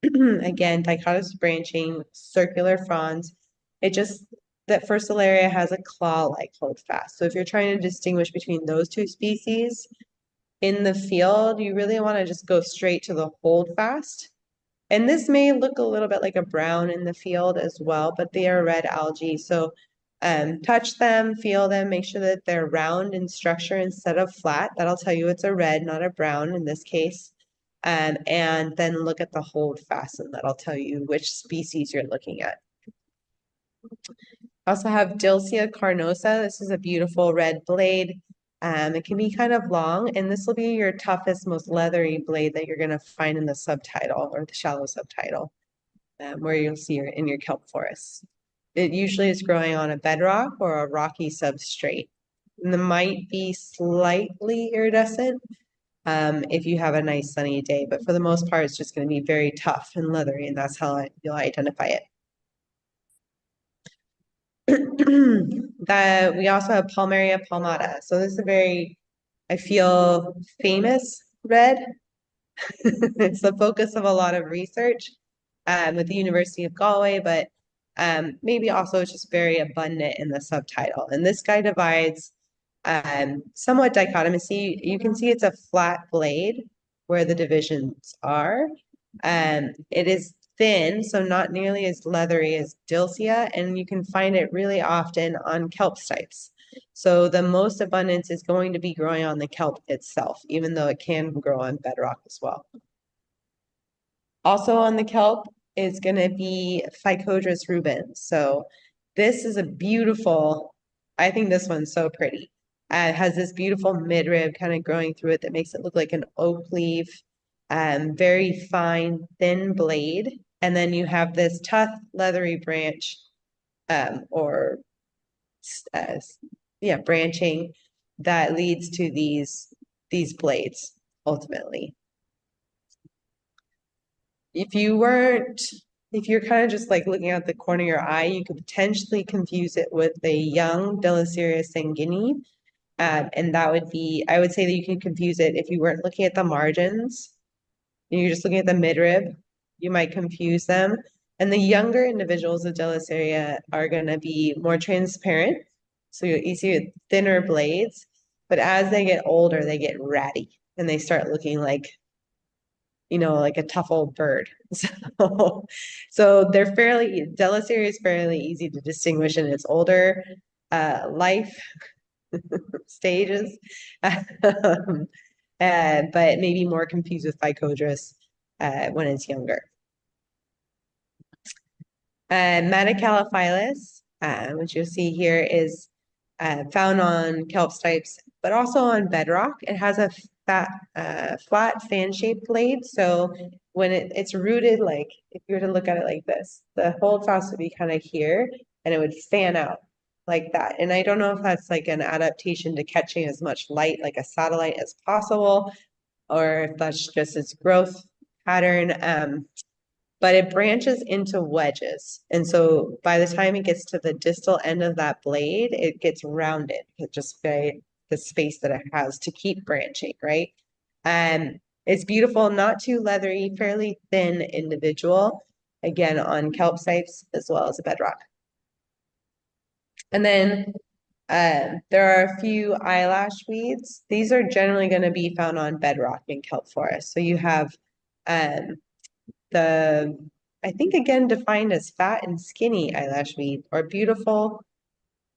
again, dichotomous branching, circular fronds. That Fritillaria has a claw-like holdfast. So if you're trying to distinguish between those two species in the field, you really want to just go straight to the holdfast. And this may look a little bit like a brown in the field as well, but they are red algae. So touch them, feel them, make sure that they're round in structure instead of flat. That'll tell you it's a red, not a brown in this case. And then look at the holdfast, and that'll tell you which species you're looking at. I also have Dilcia carnosa. This is a beautiful red blade. It can be kind of long, and this will be your toughest, most leathery blade that you're going to find in the subtidal or the shallow subtidal, where you'll see in your kelp forests. It usually is growing on a bedrock or a rocky substrate. And it might be slightly iridescent if you have a nice sunny day, but for the most part, it's just going to be very tough and leathery, and that's how you'll identify it. We also have Palmaria palmata. So this is a very, I feel, famous red. It's the focus of a lot of research with the University of Galway, but maybe also it's just very abundant in the subtidal. And this guy divides somewhat dichotomous. You can see it's a flat blade where the divisions are. It is thin, so not nearly as leathery as Dilcia, and you can find it really often on kelp stipes. So the most abundance is going to be growing on the kelp itself, even though it can grow on bedrock as well. Also on the kelp is going to be Phycodrus rubens. So this is a beautiful, I think this one's so pretty. It has this beautiful midrib kind of growing through it that makes it look like an oak leaf. Very fine, thin blade. And then you have this tough, leathery branch branching that leads to these blades ultimately. If you're kind of just like looking at the corner of your eye, you could potentially confuse it with a young Delaceria sanguinea. And that would be, I would say that you can confuse it if you weren't looking at the margins and you're just looking at the midrib, you might confuse them. And the younger individuals of Delaceria are going to be more transparent. So you see thinner blades, but as they get older, they get ratty and they start looking like, like a tough old bird. So Delaceria is fairly easy to distinguish in its older life stages, but maybe more confused with Phycodrus when it's younger. Metacalophyllus, which you'll see here, is found on kelp stipes, but also on bedrock. It has a flat fan-shaped blade, so when it's rooted, like if you were to look at it like this, the holdfast would be kind of here, and it would fan out like that. And I don't know if that's like an adaptation to catching as much light, like a satellite, as possible, or if that's just its growth pattern. But it branches into wedges. And so by the time it gets to the distal end of that blade, it gets rounded just by the space that it has to keep branching, right? And it's beautiful, not too leathery, fairly thin individual, again, on kelp sites as well as a bedrock. And then there are a few eyelash weeds. These are generally going to be found on bedrock in kelp forest. So you have um, the, I think again defined as fat and skinny eyelash weed, or beautiful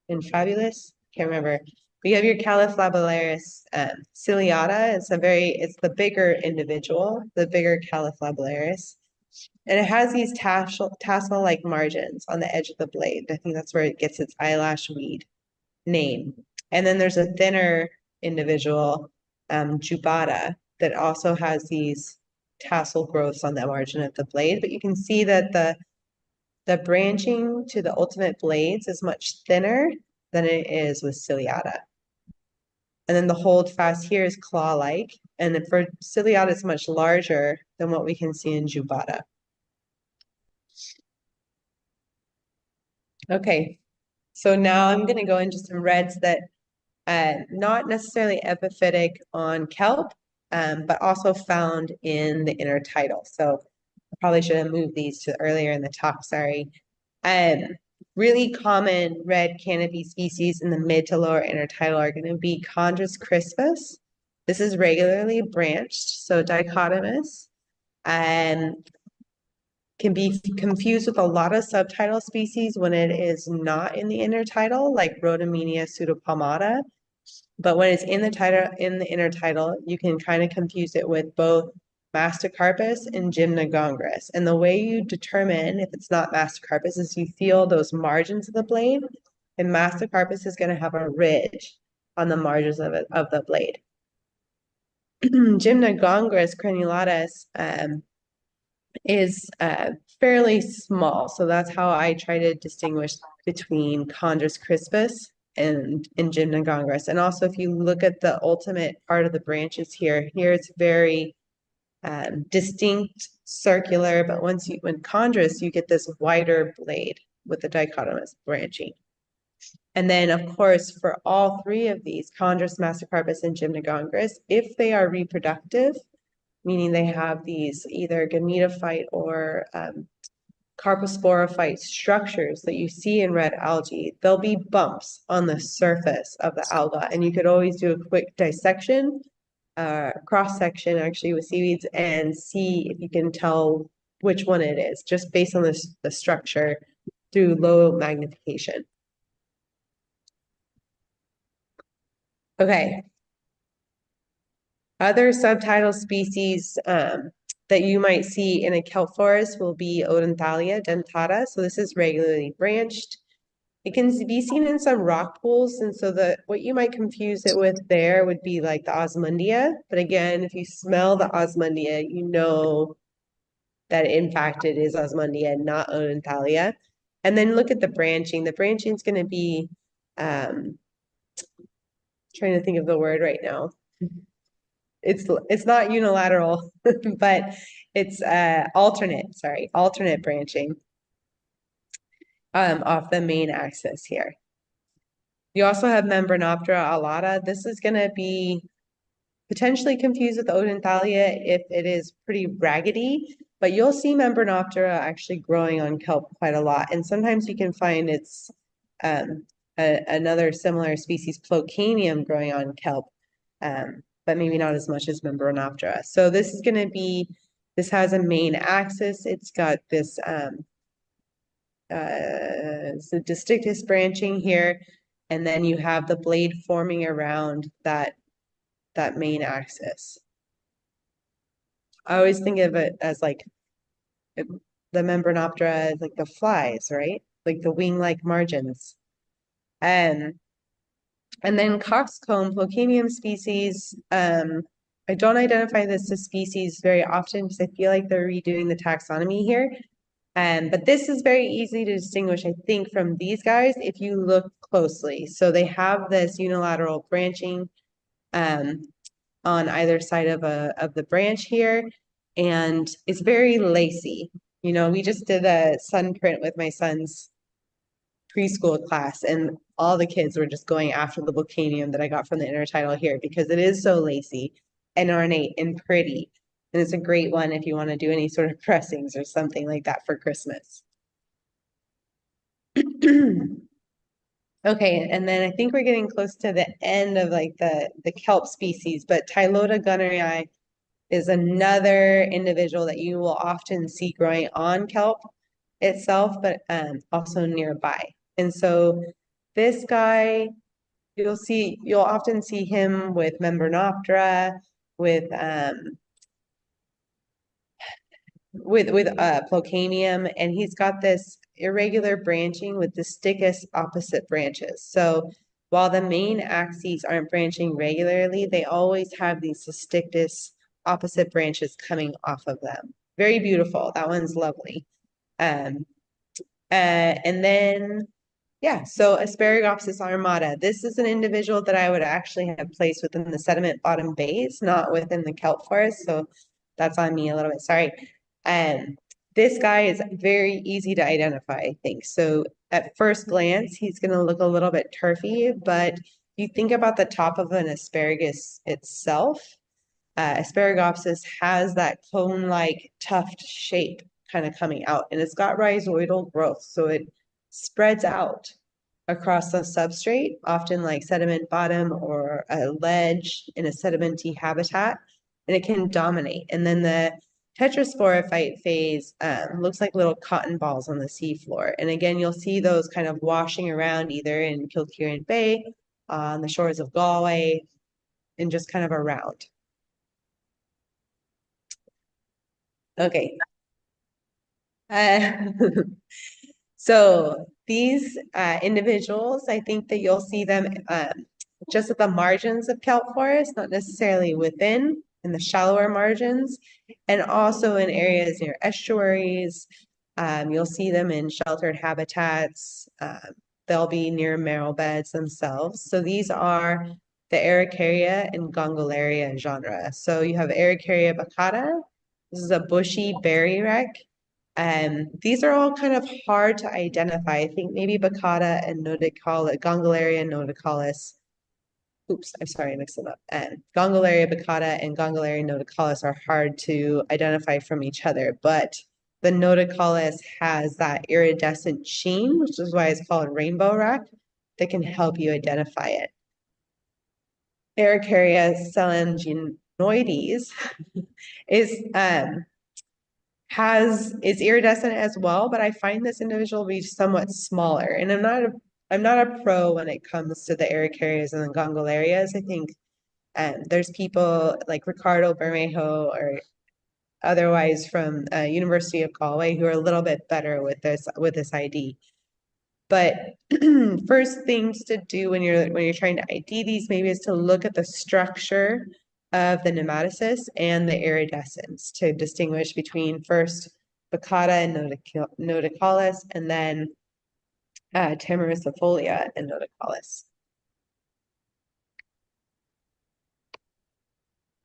and fabulous. Can't remember. But you have your Califlabularis ciliata. It's the bigger individual, the bigger Califlabularis. And it has these tassel-like margins on the edge of the blade. I think that's where it gets its eyelash weed name. And then there's a thinner individual, jubata, that also has these tassel growths on the margin of the blade. But you can see that the branching to the ultimate blades is much thinner than it is with ciliata. And then the hold fast here is claw-like. And then for ciliata, it's much larger than what we can see in jubata. Okay, so now I'm going to go into some reds that not necessarily epiphytic on kelp, but also found in the intertidal. So I probably should have moved these to earlier in the talk, sorry. Really common red canopy species in the mid to lower intertidal are going to be Chondrus crispus. This is regularly branched, so dichotomous, and can be confused with a lot of subtidal species when it is not in the intertidal, like Rhodymenia pseudopalmata. But when it's in the intertidal, you can kind of confuse it with both Mastocarpus and Gymnogongrus. And the way you determine if it's not Mastocarpus is you feel those margins of the blade, and Mastocarpus is going to have a ridge on the margins of the blade. Gymnogongrus crenulatus is fairly small, so that's how I try to distinguish between Chondrus crispus and Gymnogongrus. And also, if you look at the ultimate part of the branches here it's very distinct, circular, but when chondrus, you get this wider blade with the dichotomous branching. And then, of course, for all three of these, Chondrus, Mastocarpus, and Gymnogongrus, if they are reproductive, meaning they have these either gametophyte or carposporophyte structures that you see in red algae, there'll be bumps on the surface of the alga. And you could always do a quick dissection, cross-section actually with seaweeds, and see if you can tell which one it is, just based on the structure through low magnification. Okay. Other subtidal species that you might see in a kelp forest will be Odenthalia dentata. So this is regularly branched. It can be seen in some rock pools, and so what you might confuse it with there would be like the osmundia. But again, if you smell the osmundia, you know that in fact it is osmundia, not Odenthalia. And then look at the branching. The branching is going to be trying to think of the word right now. It's not unilateral, but it's alternate branching off the main axis here. You also have Membranoptera alata. This is going to be potentially confused with Odenthalia if it is pretty raggedy, but you'll see Membranoptera actually growing on kelp quite a lot. And sometimes you can find it's another similar species, Plocanium, growing on kelp, but maybe not as much as Membranoptera. So this is going to be, this has a main axis. It's got this so distinctus branching here, and then you have the blade forming around that main axis. I always think of it as like the Membranoptera, like the flies, right? Like the wing-like margins. Um, and then coxcomb, Placanium species, I don't identify this as species very often because I feel like they're redoing the taxonomy here. But this is very easy to distinguish, I think, from these guys if you look closely. So they have this unilateral branching on either side of the branch here, and it's very lacy. You know, we just did a sun print with my son's preschool class, and all the kids were just going after the Volcanium that I got from the intertidal here because it is so lacy and ornate and pretty. And it's a great one if you want to do any sort of pressings or something like that for Christmas. Okay, and then I think we're getting close to the end of like the kelp species, but Tylota gunnerii is another individual that you will often see growing on kelp itself, but also nearby. And so this guy, you'll often see him with Membranoptera, with Placanium, and he's got this irregular branching with the stickest opposite branches. So while the main axes aren't branching regularly, they always have these cystictis opposite branches coming off of them. Very beautiful. That one's lovely. Um, and then yeah, so Asparagopsis armata. This is an individual that I would actually have placed within the sediment bottom bays, not within the kelp forest. So that's on me a little bit. Sorry. This guy is very easy to identify, I think. So at first glance, he's going to look a little bit turfy, but you think about the top of an asparagus itself. Asparagopsis has that cone-like tuft shape kind of coming out, and it's got rhizoidal growth, so it spreads out across the substrate, often like sediment bottom or a ledge in a sedimenty habitat, and it can dominate. And then the tetrasporophyte phase looks like little cotton balls on the seafloor. And again, you'll see those kind of washing around either in Kilkieran Bay, on the shores of Galway, and just kind of around. Okay. So these individuals, I think that you'll see them just at the margins of kelp forest, not necessarily within, in the shallower margins, and also in areas near estuaries. You'll see them in sheltered habitats. They'll be near marl beds themselves. So these are the Araucaria and Gongolaria genre. So you have Araucaria baccata. This is a bushy berry wreck. These are all kind of hard to identify. I think maybe baccata and noticalis, Gongolaria noticalis. Oops, I'm sorry, I mixed them up. Gongolaria baccata and Gongolaria noticalis are hard to identify from each other, but the noticalis has that iridescent sheen, which is why it's called rainbow rock, that can help you identify it. Araucaria selanginoides is iridescent as well, but I find this individual to be somewhat smaller. And I'm not a pro when it comes to the Araucarias and the Gongolarias. I think there's people like Ricardo Bermejo or otherwise from University of Galway who are a little bit better with this ID. But first things to do when you're trying to ID these maybe is to look at the structure of the nematocyst and the iridescence to distinguish between first baccata and noticalis, and then tamaricifolia and noticalis.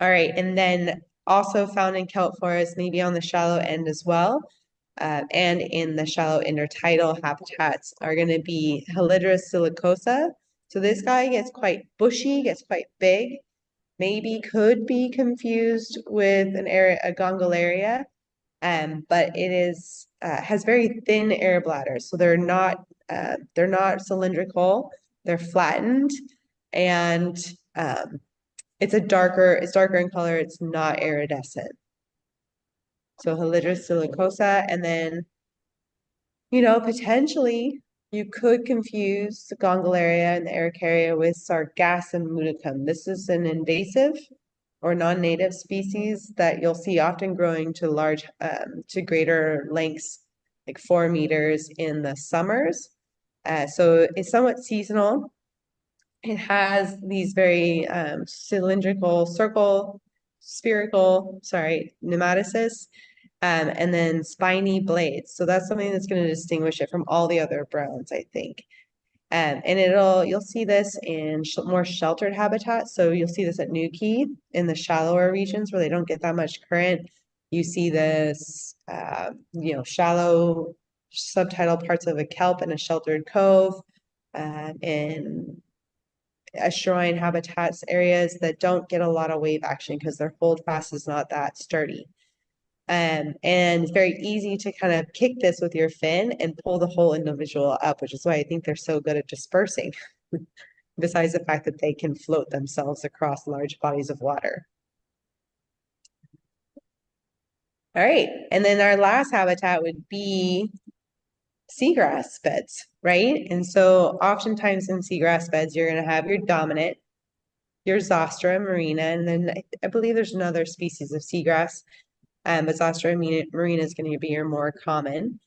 All right, and then also found in kelp forest, maybe on the shallow end as well, and in the shallow intertidal habitats are going to be Halidra silicosa. So this guy gets quite bushy, gets quite big, maybe could be confused with a Gongolaria, but it is has very thin air bladders, so they're not cylindrical, they're flattened, and it's darker in color, it's not iridescent. So Halidra silicosa, and then potentially you could confuse the Gongolaria and the Araucaria with Sargassum muticum. This is an invasive or non-native species that you'll see often growing to to greater lengths, like 4 meters in the summers. So it's somewhat seasonal. It has these very cylindrical, sorry, nematocysts, and then spiny blades. So that's something that's going to distinguish it from all the other browns, I think. And you'll see this in more sheltered habitats. So you'll see this at Newquay in the shallower regions where they don't get that much current. You see this, shallow subtidal parts of a kelp in a sheltered cove, in estuarine habitats areas that don't get a lot of wave action because their holdfast is not that sturdy. And it's very easy to kind of kick this with your fin and pull the whole individual up, which is why I think they're so good at dispersing, besides the fact that they can float themselves across large bodies of water. All right, and then our last habitat would be seagrass beds, right? And so oftentimes in seagrass beds, you're going to have your dominant, your Zostra marina, and then I believe there's another species of seagrass, but Zostra marina is going to be your more common.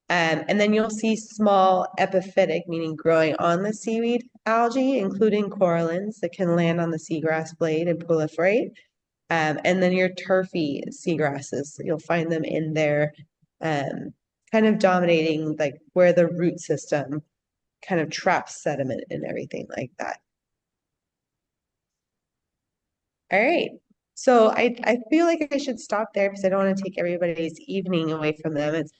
And then you'll see small epiphytic, meaning growing on the seaweed algae, including corallines that can land on the seagrass blade and proliferate. And then your turfy seagrasses, you'll find them in there, kind of dominating like where the root system kind of traps sediment and everything like that. All right. So I feel like I should stop there because I don't want to take everybody's evening away from them. It's